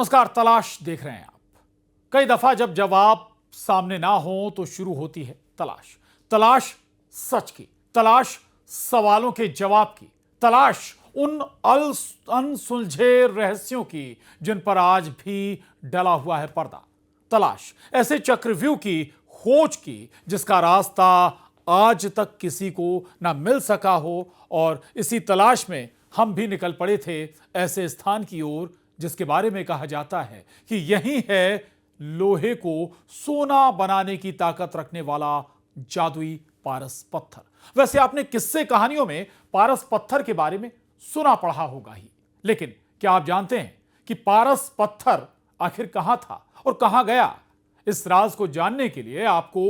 नमस्कार, तलाश देख रहे हैं आप। कई दफा जब जवाब सामने ना हो तो शुरू होती है तलाश। तलाश सच की, तलाश सवालों के जवाब की, तलाश उन अनसुलझे रहस्यों की जिन पर आज भी डला हुआ है पर्दा। तलाश ऐसे चक्रव्यूह की, खोज की जिसका रास्ता आज तक किसी को ना मिल सका हो। और इसी तलाश में हम भी निकल पड़े थे ऐसे स्थान की ओर जिसके बारे में कहा जाता है कि यही है लोहे को सोना बनाने की ताकत रखने वाला जादुई पारस पत्थर। वैसे आपने किस्से कहानियों में पारस पत्थर के बारे में सुना पढ़ा होगा ही, लेकिन क्या आप जानते हैं कि पारस पत्थर आखिर कहां था और कहां गया? इस राज को जानने के लिए आपको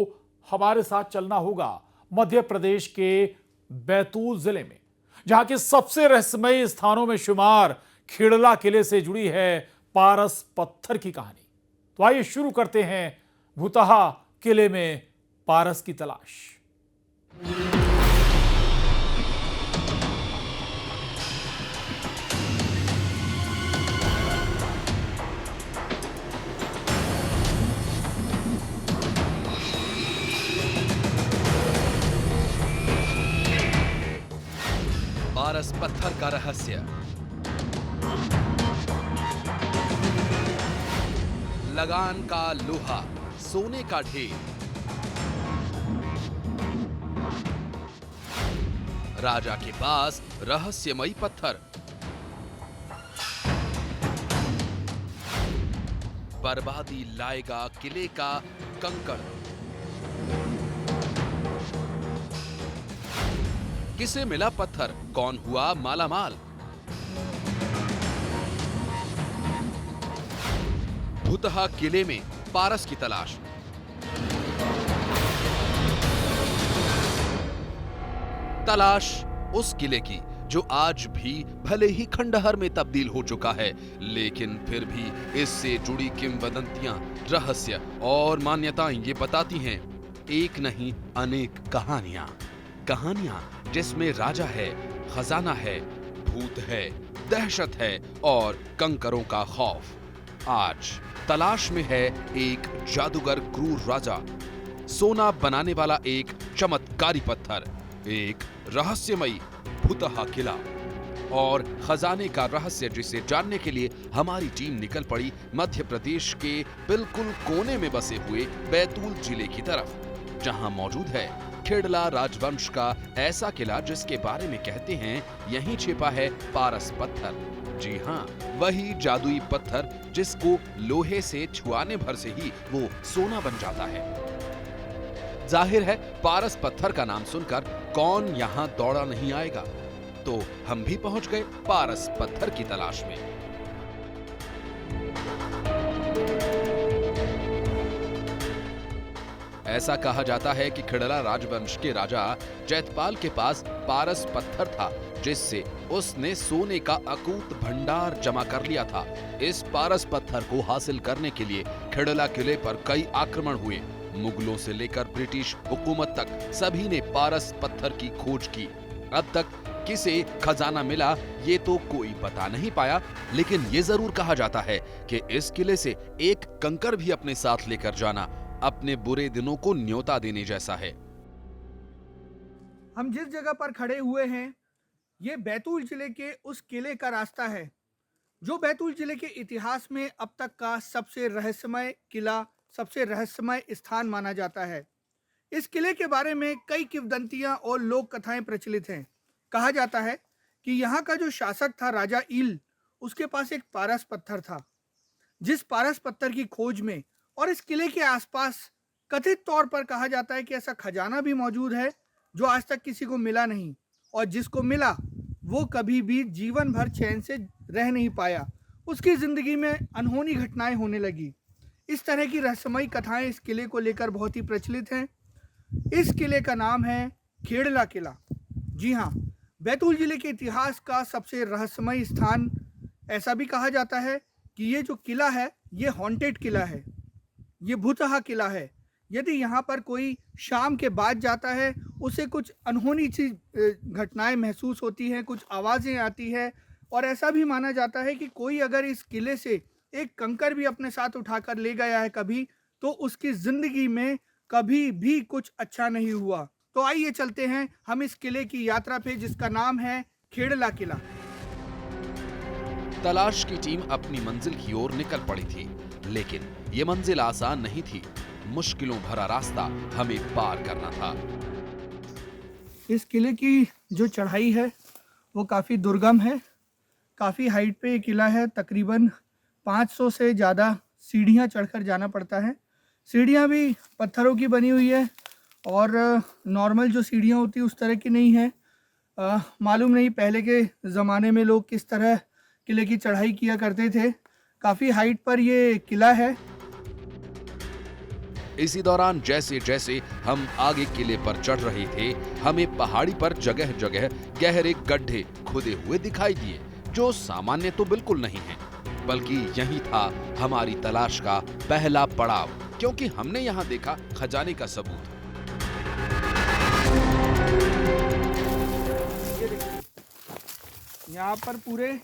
हमारे साथ चलना होगा मध्य प्रदेश के बैतूल जिले में, जहां के सबसे रहस्यमयी स्थानों में शुमार खेड़ला किले से जुड़ी है पारस पत्थर की कहानी। तो आइए शुरू करते हैं भूतहा किले में पारस की तलाश। पारस पत्थर का रहस्य। लगान का लोहा, सोने का ढेर। राजा के पास रहस्यमयी पत्थर। बर्बादी लाएगा किले का कंकड़। किसे मिला पत्थर, कौन हुआ मालामाल? भूतहा किले में पारस की तलाश। तलाश उस किले की जो आज भी भले ही खंडहर में तब्दील हो चुका है, लेकिन फिर भी इससे जुड़ी किंवदंतियां, रहस्य और मान्यताएं ये बताती हैं एक नहीं अनेक कहानियां जिसमें राजा है, खजाना है, भूत है, दहशत है और कंकरों का खौफ। आज तलाश में है एक जादूगर क्रूर राजा, सोना बनाने वाला एक चमत्कारी पत्थर, एक रहस्यमयी भूतहा किला और खजाने का रहस्य, जिसे जानने के लिए हमारी टीम निकल पड़ी मध्य प्रदेश के बिल्कुल कोने में बसे हुए बैतूल जिले की तरफ, जहां मौजूद है खेड़ला राजवंश का ऐसा किला जिसके बारे में कहते हैं यहीं छिपा है पारस पत्थर। जी हाँ, वही जादुई पत्थर जिसको लोहे से छुआने भर से ही वो सोना बन जाता है। जाहिर है पारस पत्थर का नाम सुनकर कौन यहाँ दौड़ा नहीं आएगा, तो हम भी पहुंच गए पारस पत्थर की तलाश में। ऐसा कहा जाता है कि खेड़ला राजवंश के राजा जैतपाल के पास पारस पत्थर था, जिससे उसने सोने का अकूत भंडार जमा कर लिया था। इस पारस पत्थर को हासिल करने के लिए खेड़ला किले पर कई आक्रमण हुए। मुगलों से लेकर ब्रिटिश हुकूमत तक सभी ने पारस पत्थर की खोज की। अब तक किसे खजाना मिला ये तो कोई बता नहीं पाया, लेकिन ये जरूर कहा जाता है कि इस किले से एक कंकर भी अपने साथ लेकर जाना अपने बुरे दिनों को न्योता देने जैसा है। हम जिस जगह पर खड़े हुए हैं, ये बैतूल जिले के उस किले का रास्ता है जो बैतूल जिले के इतिहास में अब तक का सबसे रहस्यमय किला, सबसे रहस्यमय स्थान माना जाता है। इस किले के बारे में कई किंवदंतियां और लोक कथाएं प्रचलित हैं। कहा जाता है कि यहाँ का जो शासक था राजा ईल, उसके पास एक पारस पत्थर था, जिस पारस पत्थर की खोज में और इस किले के आसपास कथित तौर पर कहा जाता है कि ऐसा खजाना भी मौजूद है जो आज तक किसी को मिला नहीं, और जिसको मिला वो कभी भी जीवन भर चैन से रह नहीं पाया। उसकी जिंदगी में अनहोनी घटनाएं होने लगी। इस तरह की रहस्यमयी कथाएं इस किले को लेकर बहुत ही प्रचलित हैं। इस किले का नाम है खेड़ला किला। जी हाँ, बैतूल जिले के इतिहास का सबसे रहस्यमयी स्थान। ऐसा भी कहा जाता है कि ये जो किला है ये हॉन्टेड किला है, ये भूतहा किला है। यदि यहाँ पर कोई शाम के बाद जाता है, उसे कुछ अनहोनी सी घटनाएं महसूस होती हैं, कुछ आवाज़ें आती है, और ऐसा भी माना जाता है कि कोई अगर इस किले से एक कंकर भी अपने साथ उठाकर ले गया है कभी, तो उसकी जिंदगी में कभी भी कुछ अच्छा नहीं हुआ। तो आइए चलते हैं हम इस किले की यात्रा पे, जिसका नाम है खेड़ला किला। तलाश की टीम अपनी मंजिल की ओर निकल पड़ी थी, लेकिन ये मंजिल आसान नहीं थी। मुश्किलों भरा रास्ता हमें पार करना था। इस किले की जो चढ़ाई है वो काफ़ी दुर्गम है, काफ़ी हाइट पे ये किला है। तकरीबन 500 से ज़्यादा सीढ़ियाँ चढ़कर जाना पड़ता है। सीढ़ियाँ भी पत्थरों की बनी हुई है और नॉर्मल जो सीढ़ियाँ होती है उस तरह की नहीं है। मालूम नहीं पहले के ज़माने में लोग किस तरह किले की चढ़ाई किया करते थे। काफ़ी हाइट पर ये किला है। इसी दौरान जैसे जैसे हम आगे किले पर चढ़ रहे थे, हमें पहाड़ी पर जगह जगह गहरे गड्ढे खुदे हुए दिखाई दिए, जो सामान्य तो बिल्कुल नहीं है, बल्कि यही था हमारी तलाश का पहला पड़ाव, क्योंकि हमने यहाँ देखा खजाने का सबूत। यहाँ पर पूरे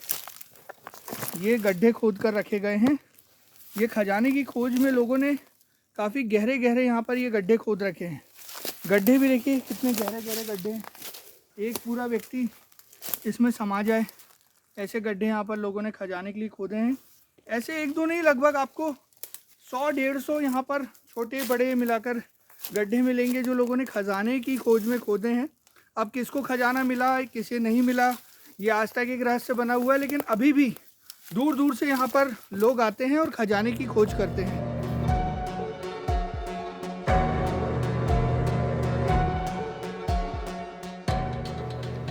ये गड्ढे खोद कर रखे गए हैं। ये खजाने की खोज में लोगों ने काफ़ी गहरे गहरे यहाँ पर ये गड्ढे खोद रखे हैं। गड्ढे भी देखिए कितने गहरे गहरे गड्ढे हैं, एक पूरा व्यक्ति इसमें समा जाए ऐसे गड्ढे यहाँ पर लोगों ने खजाने के लिए खोदे हैं। ऐसे एक दो नहीं, लगभग आपको 100-150 यहाँ पर छोटे बड़े मिलाकर गड्ढे मिलेंगे जो लोगों ने खजाने की खोज में खोदे हैं। अब किसको खजाना मिला किसे नहीं मिला, ये आज तक एक रहस्य बना हुआ है, लेकिन अभी भी दूर दूर से यहाँ पर लोग आते हैं और खजाने की खोज करते हैं।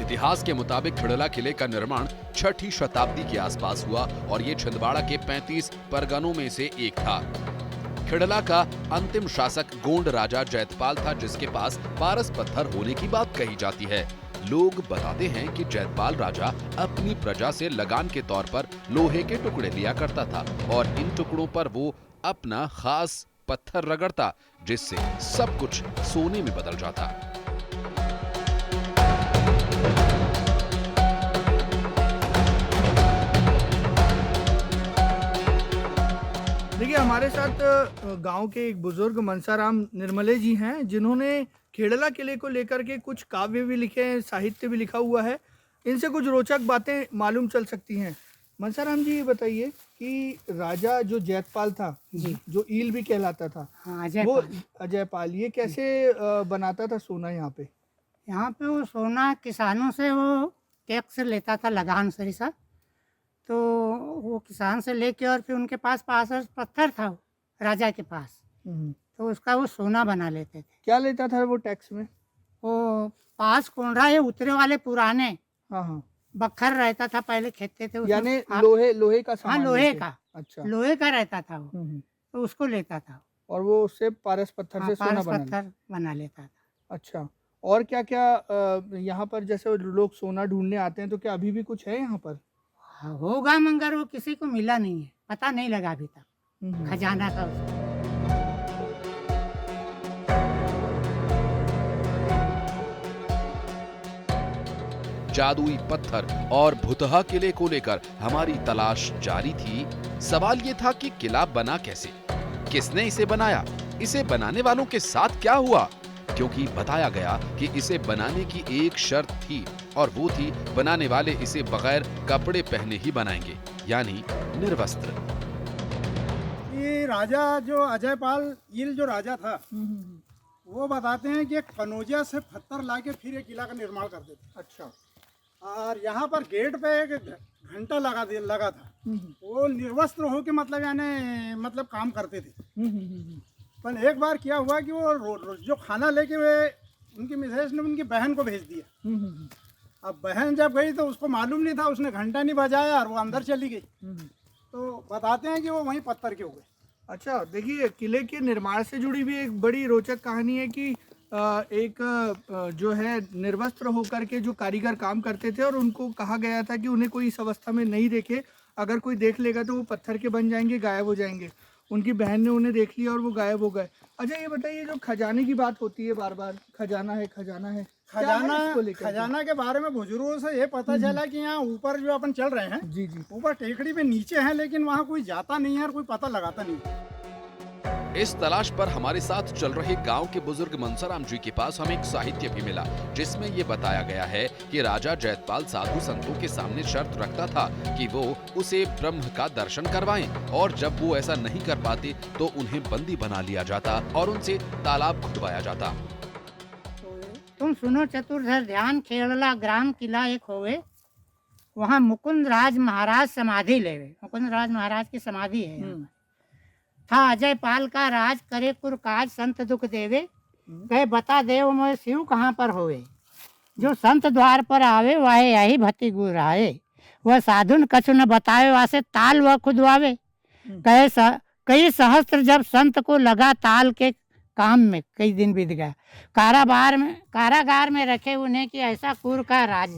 इतिहास के मुताबिक खेड़ला किले का निर्माण 6ठी शताब्दी के आसपास हुआ और ये छिंदवाड़ा के 35 परगनों में से एक था। खेड़ला का अंतिम शासक गोंड राजा जैतपाल था, जिसके पास पारस पत्थर होने की बात कही जाती है। लोग बताते हैं कि जैतपाल राजा अपनी प्रजा से लगान के तौर पर लोहे के टुकड़े लिया करता था और इन टुकड़ों पर वो अपना खास पत्थर रगड़ता, जिससे सब कुछ सोने में बदल जाता। देखिए, हमारे साथ गांव के एक बुजुर्ग मनसाराम निर्मले जी हैं, जिन्होंने खेड़ला किले को लेकर के कुछ काव्य भी लिखे हैं, साहित्य भी लिखा हुआ है। इनसे कुछ रोचक बातें मालूम चल सकती हैं। मनसाराम जी, ये बताइए कि राजा जो जैतपाल था जी, जो ईल भी कहलाता था, हाँ अजय वो पाल। अजयपाल, ये कैसे बनाता था सोना यहाँ पे? यहाँ पे वो सोना किसानों से वो टैक्स लेता था, लगान सरिसा। तो वो किसान से लेके और फिर उनके पास पास पत्थर था वो, राजा के पास, तो उसका वो सोना बना लेते थे। क्या लेता था वो टैक्स में? वो पास कोंडरा ये उतरे वाले पुराने हाँ हाँ, बख्खर रहता था, पहले खेदते थे उसमें। यानी हाँ, लोहे का हाँ सामान लोहे लेते? का, अच्छा। लोहे का रहता था वो, हम्म। तो उसको लेता था। और वो उससे पारस पत्थर हाँ, से सोना पारस बना पत्थर बना लेता था। अच्छा। और क्या क्या यहाँ पर जैसे लोग सोना ढूंढने आते हैं, तो क्या अभी भी कुछ है यहाँ पर? हाँ, होगा, मगर वो किसी को मिला नहीं है, पता नहीं लगा अभी तक खजाना का उसका। जादुई पत्थर और भुतहा किले को लेकर हमारी तलाश जारी थी। सवाल ये था कि किला बना कैसे, किसने इसे बनाया, इसे बनाने वालों के साथ क्या हुआ, क्योंकि बताया गया कि इसे बनाने की एक शर्त थी और वो थी बनाने वाले इसे बगैर कपड़े पहने ही बनाएंगे, यानी निर्वस्त्र। ये राजा जो अजयपाल ईल जो राजा था, वो बताते हैं कि कनौजिया से पत्थर लाके फिर ये किला का निर्माण करते थे। अच्छा। और यहाँ पर गेट पे एक घंटा लगा था। वो निर्वस्त्र होके मतलब मतलब काम करते थे। पर एक बार क्या हुआ कि वो जो खाना लेके वे उनकी मिसेज ने उनकी बहन को भेज दिया। अब बहन जब गई तो उसको मालूम नहीं था, उसने घंटा नहीं बजाया और वो अंदर चली गई। तो बताते हैं कि वो वहीं पत्थर के हो गए। अच्छा, देखिए, किले के निर्माण से जुड़ी भी एक बड़ी रोचक कहानी है कि एक जो है निर्वस्त्र होकर के जो कारीगर काम करते थे और उनको कहा गया था कि उन्हें कोई इस अवस्था में नहीं देखे, अगर कोई देख लेगा तो वो पत्थर के बन जाएंगे, गायब हो जाएंगे। उनकी बहन ने उन्हें देख लिया और वो गायब हो गए। अच्छा, ये बताइए, जो खजाने की बात होती है बार बार, खजाना है खजाना है, खजाना इसको लेकर के? खजाना के बारे में बुजुर्गों से ये पता चला कि यहाँ ऊपर जो अपन चल रहे हैं, जी जी। ऊपर टेकड़ी पे नीचे है, लेकिन वहाँ कोई जाता नहीं है और कोई पता लगाता नहीं है। इस तलाश पर हमारे साथ चल रहे गांव के बुजुर्ग मनसाराम जी के पास हमें एक साहित्य भी मिला, जिसमें ये बताया गया है कि राजा जैतपाल साधु संतों के सामने शर्त रखता था कि वो उसे ब्रह्म का दर्शन करवाएं, और जब वो ऐसा नहीं कर पाते तो उन्हें बंदी बना लिया जाता और उनसे तालाब खुदवाया जाता। तुम सुनो चतुर्धर ध्यान खेड़ला ग्राम किला एक होवे, वहाँ मुकुंद राज महाराज समाधि लेवे। मुकुंद राज महाराज की समाधि है यहाँ पर। था अजय पाल का राज करे कुर काज संत दुख देवे, कहे बता देव मोय शिव कहाँ पर होवे। जो संत द्वार पर आवे वाहे यही भति गुराए, वह साधुन कछु न बतावे वासे ताल वह खुदवावे। कई सहस्त्र जब संत को लगा ताल के काम में, कई दिन बीत गया। कारागार में रखे उन्हें कि ऐसा कुर का राज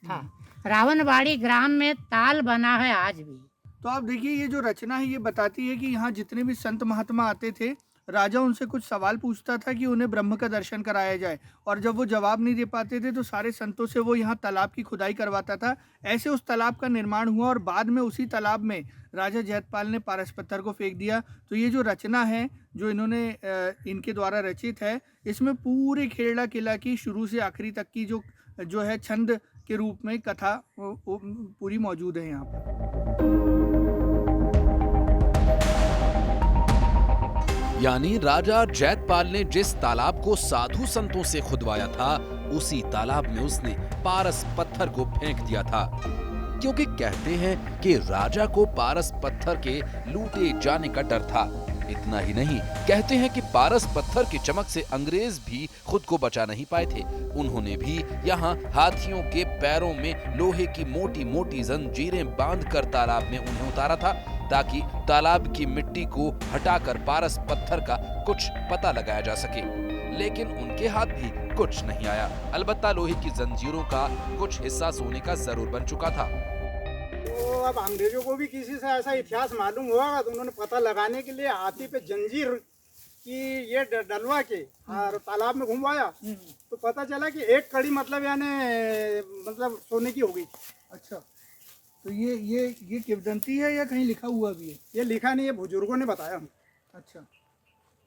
था। रावणबाड़ी ग्राम में ताल बना है आज भी। तो आप देखिए, ये जो रचना है ये बताती है कि यहाँ जितने भी संत महात्मा आते थे, राजा उनसे कुछ सवाल पूछता था कि उन्हें ब्रह्म का दर्शन कराया जाए, और जब वो जवाब नहीं दे पाते थे तो सारे संतों से वो यहाँ तालाब की खुदाई करवाता था। ऐसे उस तालाब का निर्माण हुआ और बाद में उसी तालाब में राजा जैतपाल ने पारस पत्थर को फेंक दिया। तो ये जो रचना है जो इन्होंने इनके द्वारा रचित है, इसमें पूरे खेड़ला किला की शुरू से आखिरी तक की जो है छंद के रूप में कथा वो पूरी मौजूद है यहाँ पर। यानी राजा जैतपाल ने जिस तालाब को साधु संतों से खुदवाया था, उसी तालाब में उसने पारस पत्थर को फेंक दिया था, क्योंकि कहते हैं कि राजा को पारस पत्थर के लूटे जाने का डर था। इतना ही नहीं, कहते हैं कि पारस पत्थर की चमक से अंग्रेज भी खुद को बचा नहीं पाए थे। उन्होंने भी यहाँ हाथियों के पैरों में लोहे की मोटी मोटी जंजीरें बांधकर तालाब में उन्हें उतारा था, ताकि तालाब की मिट्टी को हटाकर पारस पत्थर का कुछ पता लगाया जा सके। लेकिन उनके हाथ भी कुछ नहीं आया। अलबत्ता लोहे की जंजीरों का कुछ हिस्सा सोने का जरूर बन चुका था। तो अब अंग्रेजों को भी किसी से ऐसा इतिहास मालूम हुआ, तो उन्होंने पता लगाने के लिए हाथी पे जंजीर की ये डलवा के और तालाब में घुमवाया, तो पता चला कि एक कड़ी मतलब सोने की हो गई। अच्छा, तो ये किंवदंती है या कहीं लिखा हुआ भी है? ये लिखा नहीं है, बुजुर्गों ने बताया। अच्छा,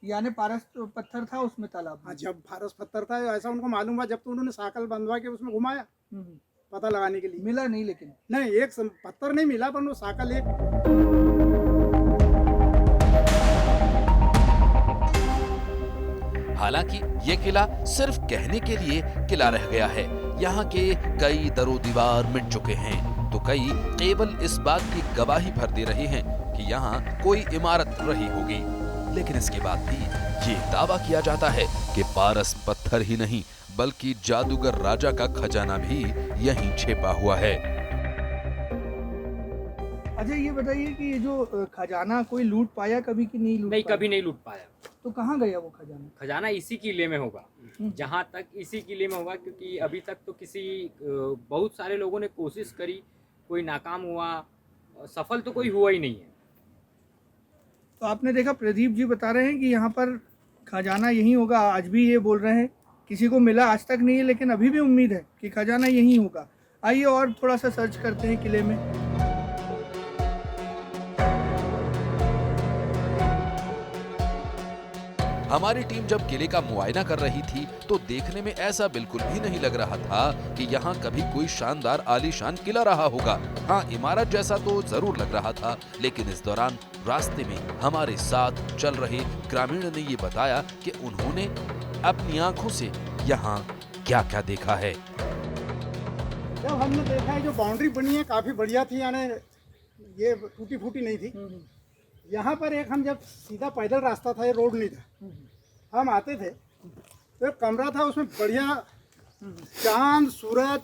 यानी पारस पत्थर था उसमें तालाब में? हाँ, जब पारस पत्थर था ऐसा उनको मालूम हुआ, जब तो उन्होंने साकल बंधवा के उसमें घुमाया पता लगाने के लिए। मिला नहीं, लेकिन नहीं, एक पत्थर नहीं मिला, पर वो साकल एक। हालांकि ये किला सिर्फ कहने के लिए किला रह गया है। यहाँ के कई दरो दीवार मिट चुके हैं, तो कई केवल इस बात की गवाही भर दे रहे हैं कि यहाँ कोई इमारत रही होगी। लेकिन इसके बाद भी ये दावा किया जाता है कि पारस पत्थर ही नहीं, बल्कि जादूगर राजा का खजाना भी यहीं छिपा हुआ है। अच्छा, ये बताइए कि ये जो खजाना कोई लूट पाया कभी कि नहीं लूट नहीं, पाया? कभी नहीं लूट पाया। तो कहाँ गया वो खजाना? खजाना इसी किले में होगा, जहाँ तक इसी किले में होगा, क्योंकि अभी तक तो बहुत सारे लोगों ने कोशिश करी, कोई नाकाम हुआ, सफल तो कोई हुआ ही नहीं है। तो आपने देखा, प्रदीप जी बता रहे हैं कि यहाँ पर खजाना यहीं होगा। आज भी ये बोल रहे हैं, किसी को मिला आज तक नहीं है, लेकिन अभी भी उम्मीद है कि खजाना यहीं होगा। आइए और थोड़ा सा सर्च करते हैं किले में। हमारी टीम जब किले का मुआयना कर रही थी तो देखने में ऐसा बिल्कुल भी नहीं लग रहा था कि यहाँ कभी कोई शानदार आलीशान किला रहा होगा। हाँ, इमारत जैसा तो जरूर लग रहा था, लेकिन इस दौरान रास्ते में हमारे साथ चल रहे ग्रामीण ने ये बताया कि उन्होंने अपनी आंखों से यहाँ क्या क्या देखा है। जब हमने देखा है जो बाउंड्री बनी है काफी बढ़िया थी, यानी ये टूटी फूटी नहीं थी। यहाँ पर एक हम जब सीधा पैदल रास्ता था, ये रोड नहीं था, हम आते थे तो एक कमरा था, उसमें बढ़िया चांद सूरज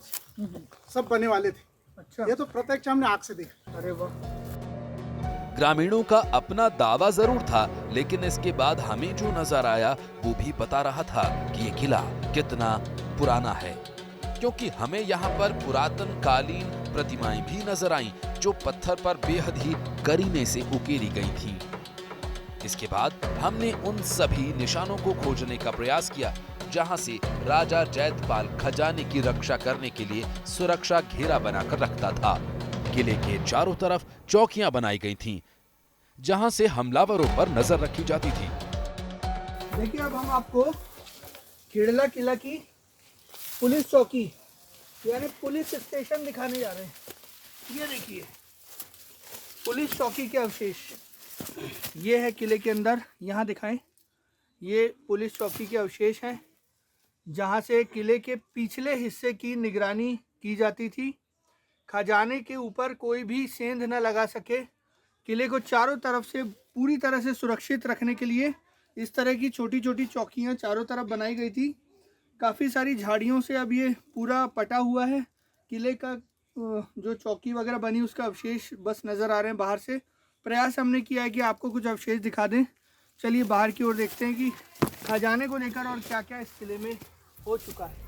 सब बने वाले थे। अच्छा, ये तो प्रत्यक्ष हमने आँख से देखा। अरे वाह। ग्रामीणों का अपना दावा जरूर था, लेकिन इसके बाद हमें जो नजर आया वो भी बता रहा था कि ये किला कितना पुराना है, क्योंकि हमें यहाँ पर पुरातन कालीन प्रतिमाएं भी नजर आईं जो पत्थर पर बेहद ही करीने से उकेरी गई थीं। इसके बाद हमने उन सभी निशानों को खोजने का प्रयास किया जहां से राजा जैतपाल खजाने की रक्षा करने के लिए सुरक्षा घेरा बनाकर रखता था। किले के चारों तरफ चौकियां बनाई गई थीं, जहां से हमलावरों पर नजर रखी जाती थी। देखिए अब हम आपको खेड़ला किला की पुलिस चौकी यानी पुलिस स्टेशन दिखाने जा रहे हैं। ये देखिए पुलिस चौकी के अवशेष, ये है किले के अंदर, यहाँ दिखाएं। ये पुलिस चौकी के अवशेष हैं, जहाँ से किले के पिछले हिस्से की निगरानी की जाती थी। खजाने के ऊपर कोई भी सेंध न लगा सके। किले को चारों तरफ से पूरी तरह से सुरक्षित रखने के लिए इस तरह की छोटी छोटी चौकियाँ चारों तरफ बनाई गई थी। काफ़ी सारी झाड़ियों से अब ये पूरा पटा हुआ है। किले का जो चौकी वगैरह बनी उसका अवशेष बस नज़र आ रहे हैं बाहर से। प्रयास हमने किया है कि आपको कुछ अवशेष दिखा दें। चलिए बाहर की ओर देखते हैं कि खजाने को लेकर और क्या क्या इस किले में हो चुका है।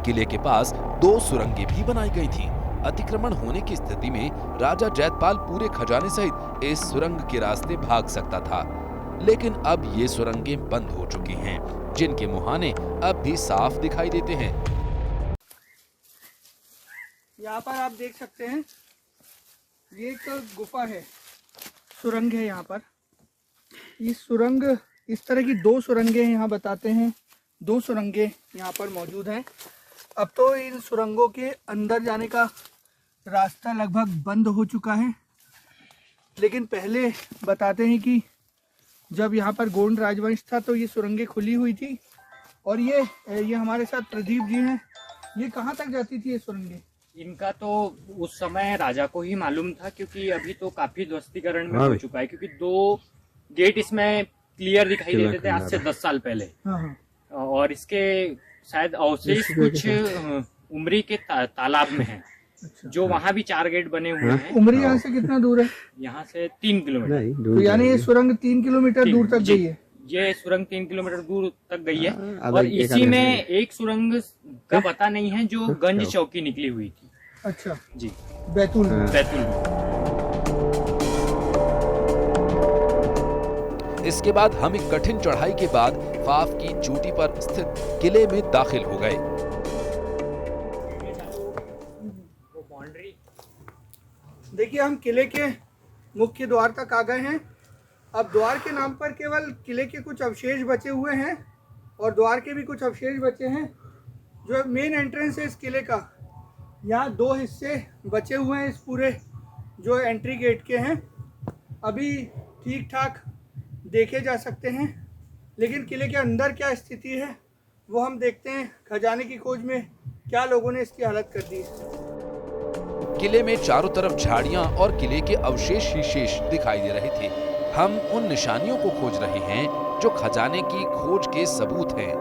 किले के पास 2 सुरंगें भी बनाई गई थीं। अतिक्रमण होने की स्थिति में राजा जैतपाल पूरे खजाने सहित इस सुरंग के रास्ते भाग सकता था, लेकिन अब ये सुरंगें बंद हो चुकी हैं, जिनके मुहाने अब भी साफ दिखाई देते हैं। यहाँ पर आप देख सकते हैं ये एक गुफा है, सुरंग है यहाँ पर। इस सुरंग इस तरह की 2 सुरंगें यहाँ बताते हैं, 2 सुरंगें यहाँ पर मौजूद हैं। अब तो इन सुरंगों के अंदर जाने का रास्ता लगभग बंद हो चुका है, लेकिन पहले बताते हैं कि जब यहाँ पर गोंड राजवंश था तो ये सुरंगें खुली हुई थी। और ये हमारे साथ प्रदीप जी हैं। ये कहाँ तक जाती थी ये सुरंगें? इनका तो उस समय राजा को ही मालूम था, क्योंकि अभी तो काफी ध्वस्तीकरण में हो चुका है, क्योंकि 2 गेट इसमें क्लियर दिखाई देते थे आज से 10 साल पहले। और इसके शायद अवशेष कुछ उमरी के तालाब में है। अच्छा। जो वहाँ भी 4 गेट बने हुए हैं। उमरी यहाँ से कितना दूर है? यहाँ से 3 किलोमीटर। तो यानी ये सुरंग 3 किलोमीटर दूर तक गई है। ये सुरंग 3 किलोमीटर दूर तक गई है। और इसी में एक सुरंग का पता नहीं है जो गंज चौकी निकली हुई थी। अच्छा जी, बैतूल इसके बाद हम एक कठिन चढ़ाई के बाद फाफ की चोटी पर स्थित किले में दाखिल हो गए। देखिए हम किले के मुख्य द्वार तक आ गए हैं। अब द्वार के नाम पर केवल किले के कुछ अवशेष बचे हुए हैं और द्वार के भी कुछ अवशेष बचे हैं। जो मेन एंट्रेंस है इस किले का, यहाँ 2 हिस्से बचे हुए हैं इस पूरे जो एंट्री गेट के हैं। अभी ठीक ठाक देखे जा सकते हैं, लेकिन किले के अंदर क्या स्थिति है वो हम देखते हैं। खजाने की खोज में क्या लोगों ने इसकी हालत कर दी है। किले में चारों तरफ झाड़ियां और किले के अवशेष ही शेष दिखाई दे रहे थे। हम उन निशानियों को खोज रहे हैं जो खजाने की खोज के सबूत हैं।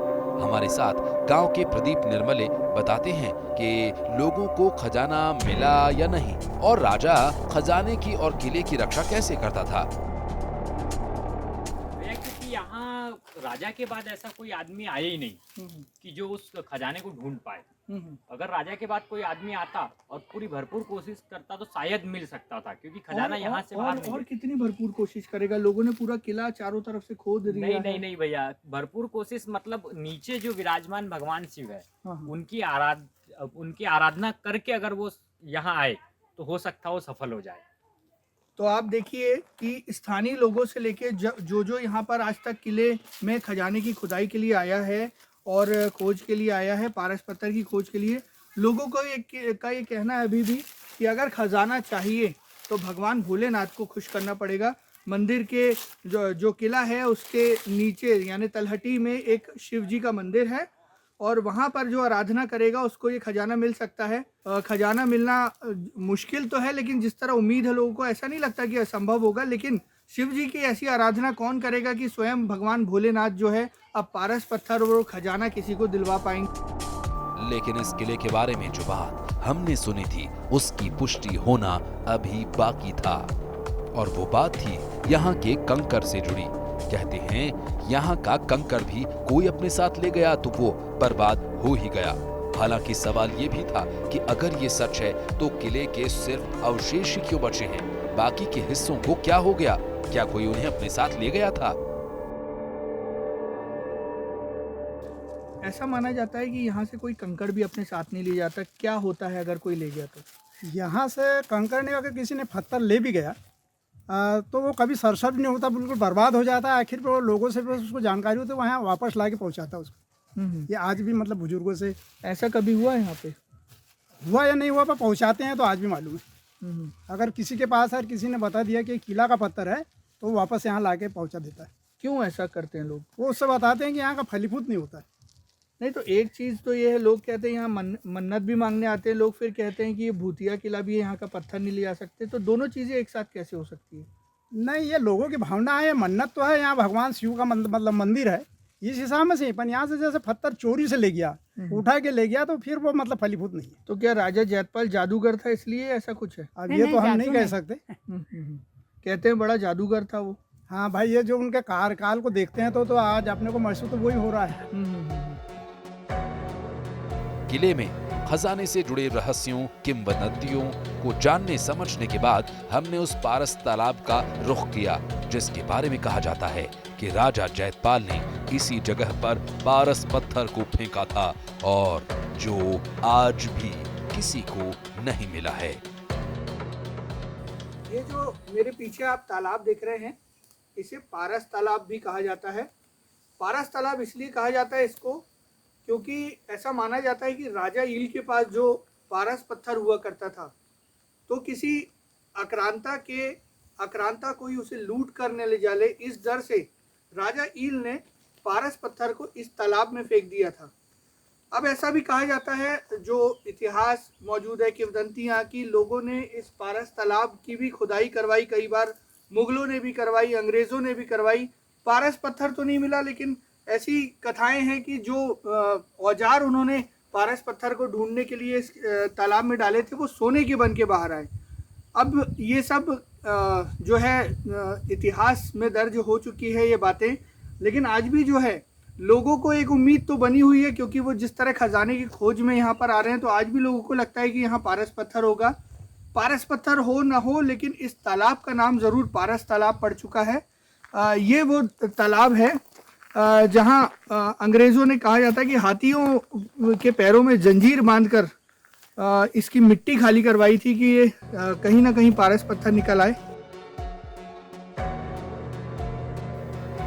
हमारे साथ गांव के प्रदीप निर्मले बताते हैं कि लोगों को खजाना मिला या नहीं, और राजा खजाने की और किले की रक्षा कैसे करता था। क्योंकि यहाँ राजा के बाद ऐसा कोई आदमी आया ही नहीं कि जो उस खजाने को ढूंढ पाए। अगर राजा के बाद कोई आदमी आता और पूरी भरपूर कोशिश करता तो शायद मिल सकता था, क्योंकि खजाना यहाँ से बाहर और कितनी भरपूर कोशिश करेगा? लोगों ने पूरा किला चारों तरफ से खोद दिया। नहीं भैया, भरपूर कोशिश मतलब नीचे जो विराजमान भगवान शिव है उनकी आराधना करके अगर वो यहाँ आए तो हो सकता है वो सफल हो जाए। तो आप देखिए कि स्थानीय लोगों से लेके जो यहाँ पर आज तक किले में खजाने की खुदाई के लिए आया है और खोज के लिए आया है, पारस पत्थर की खोज के लिए, लोगों को ये कहना है अभी भी कि अगर खजाना चाहिए तो भगवान भोलेनाथ को खुश करना पड़ेगा। मंदिर के जो किला है उसके नीचे यानी तलहटी में एक शिव जी का मंदिर है और वहाँ पर जो आराधना करेगा उसको ये खजाना मिल सकता है। खजाना मिलना मुश्किल तो है, लेकिन जिस तरह उम्मीद है लोगों को, ऐसा नहीं लगता कि असंभव होगा। लेकिन शिव जी की ऐसी आराधना कौन करेगा कि स्वयं भगवान भोलेनाथ जो है अब पारस पत्थर और खजाना किसी को दिलवा पाएंगे। लेकिन इस किले के बारे में जो बात हमने सुनी थी उसकी पुष्टि होना अभी बाकी था, और वो बात थी यहाँ के कंकर से जुड़ी। कहते हैं यहाँ का कंकर भी कोई अपने साथ ले गया तो वो बर्बाद हो ही गया। हालांकि सवाल ये भी था कि अगर ये सच है तो किले के सिर्फ अवशेष ही क्यों बचे हैं, बाकी के हिस्सों को क्या हो गया? क्या कोई उन्हें अपने साथ ले गया था? ऐसा माना जाता है कि यहाँ से कोई कंकड़ भी अपने साथ नहीं ले जाता, क्या होता है अगर कोई ले गया तो? यहाँ से कंकड़ ने अगर किसी ने पत्थर ले भी गया तो वो कभी सरसर नहीं होता, बिल्कुल बर्बाद हो जाता है। आखिर पे वो लोगों से भी उसको जानकारी हो तो वहाँ वापस ला के पहुँचाता है उसको। ये आज भी मतलब बुजुर्गों से ऐसा कभी हुआ है यहाँ पे? हुआ या नहीं हुआ पर पहुँचाते हैं तो आज भी मालूम है। अगर किसी के पास है, किसी ने बता दिया कि किला का पत्थर है तो वो वापस यहाँ ला के पहुँचा देता है। क्यों ऐसा करते हैं लोग? वो उससे बताते हैं कि यहाँ का फलीभूत नहीं होता है। नहीं तो एक चीज़ तो ये है, लोग कहते हैं यहाँ मन्नत भी मांगने आते हैं लोग, फिर कहते हैं कि ये भूतिया किला भी है, यहाँ का पत्थर नहीं ले जा सकते, तो दोनों चीज़ें एक साथ कैसे हो सकती है? नहीं, ये लोगों की भावना है। मन्नत तो है, यहाँ भगवान शिव का मतलब मंदिर है इस हिसाब में से। पर यहाँ से जैसे पत्थर चोरी से ले गया, उठा के ले गया तो फिर वो मतलब फलीभूत नहीं है। तो क्या राजा जयपाल जादूगर था इसलिए ऐसा कुछ है? अब ये तो हम नहीं कह सकते। कहते हैं बड़ा जादूगर था वो। हाँ भाई, ये जो उनके कार्यकाल को देखते हैं तो आज अपने को महसूस तो वही हो रहा है। किले में खजाने से जुड़े रहस्यों, किंवदंतियों को जानने समझने के बाद हमने उस पारस तालाब का रुख किया, जिसके बारे में कहा जाता है कि राजा जयपाल ने इसी जगह पर पारस पत्थर को फेंका था और जो आज भी किसी को नहीं मिला है। ये जो मेरे पीछे आप तालाब देख रहे हैं, इसे पारस तालाब भी कहा जाता है। पारस तालाब इसलिए कहा जाता है इसको क्योंकि ऐसा माना जाता है कि राजा ईल के पास जो पारस पत्थर हुआ करता था, तो किसी आक्रांता कोई उसे लूट करने ले जाले, इस डर से राजा ईल ने पारस पत्थर को इस तालाब में फेंक दिया था। अब ऐसा भी कहा जाता है, जो इतिहास मौजूद है, किंवदंतियाँ की लोगों ने इस पारस तालाब की भी खुदाई करवाई, कई बार मुगलों ने भी करवाई, अंग्रेज़ों ने भी करवाई। पारस पत्थर तो नहीं मिला, लेकिन ऐसी कथाएं हैं कि जो औजार उन्होंने पारस पत्थर को ढूंढने के लिए इस तालाब में डाले थे, वो सोने के बन के बाहर आए। अब ये सब जो है इतिहास में दर्ज हो चुकी है ये बातें, लेकिन आज भी जो है लोगों को एक उम्मीद तो बनी हुई है, क्योंकि वो जिस तरह खजाने की खोज में यहाँ पर आ रहे हैं, तो आज भी लोगों को लगता है कि यहाँ पारस पत्थर होगा। पारस पत्थर हो ना हो, लेकिन इस तालाब का नाम ज़रूर पारस तालाब पड़ चुका है। ये वो तालाब है जहाँ अंग्रेज़ों ने, कहा जाता है कि हाथियों के पैरों में जंजीर बांधकर इसकी मिट्टी खाली करवाई थी कि ये कहीं ना कहीं पारस पत्थर निकल आए।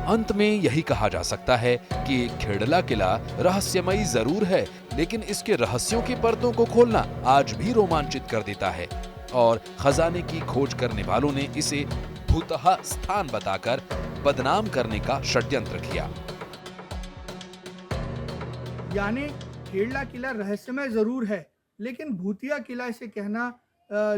अंत में यही कहा जा सकता है कि खेड़ला किला रहस्यमयी जरूर है, लेकिन इसके रहस्यों के पर्दों को खोलना आज भी रोमांचित कर देता है और खजाने की खोज करने वालों ने इसे भूतहा स्थान बताकर बदनाम करने का षड्यंत्र किया। यानी खेड़ला किला रहस्यमय जरूर है, लेकिन भूतिया किला इसे कहना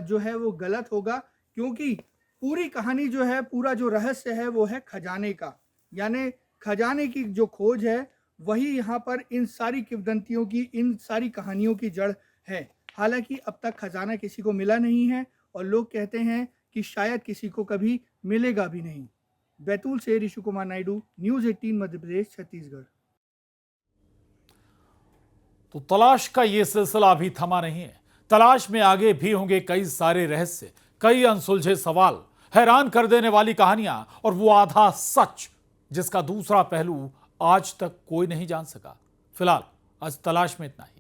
जो है वो गलत होगा, क्योंकि पूरी कहानी जो है, पूरा जो रहस्य है वो है खजाने का। यानी खजाने की जो खोज है वही यहाँ पर इन सारी किंवदंतियों की, इन सारी कहानियों की जड़ है। हालांकि अब तक खजाना किसी को मिला नहीं है और लोग कहते हैं कि शायद किसी को कभी मिलेगा भी नहीं। बैतूल से ऋषि कुमार नायडू, न्यूज़ 18 मध्य प्रदेश, छत्तीसगढ़। तो तलाश का ये सिलसिला अभी थमा नहीं है। तलाश में आगे भी होंगे कई सारे रहस्य, कई अनसुलझे सवाल, हैरान कर देने वाली कहानियां और वो आधा सच जिसका दूसरा पहलू आज तक कोई नहीं जान सका। फिलहाल आज तलाश में इतना ही।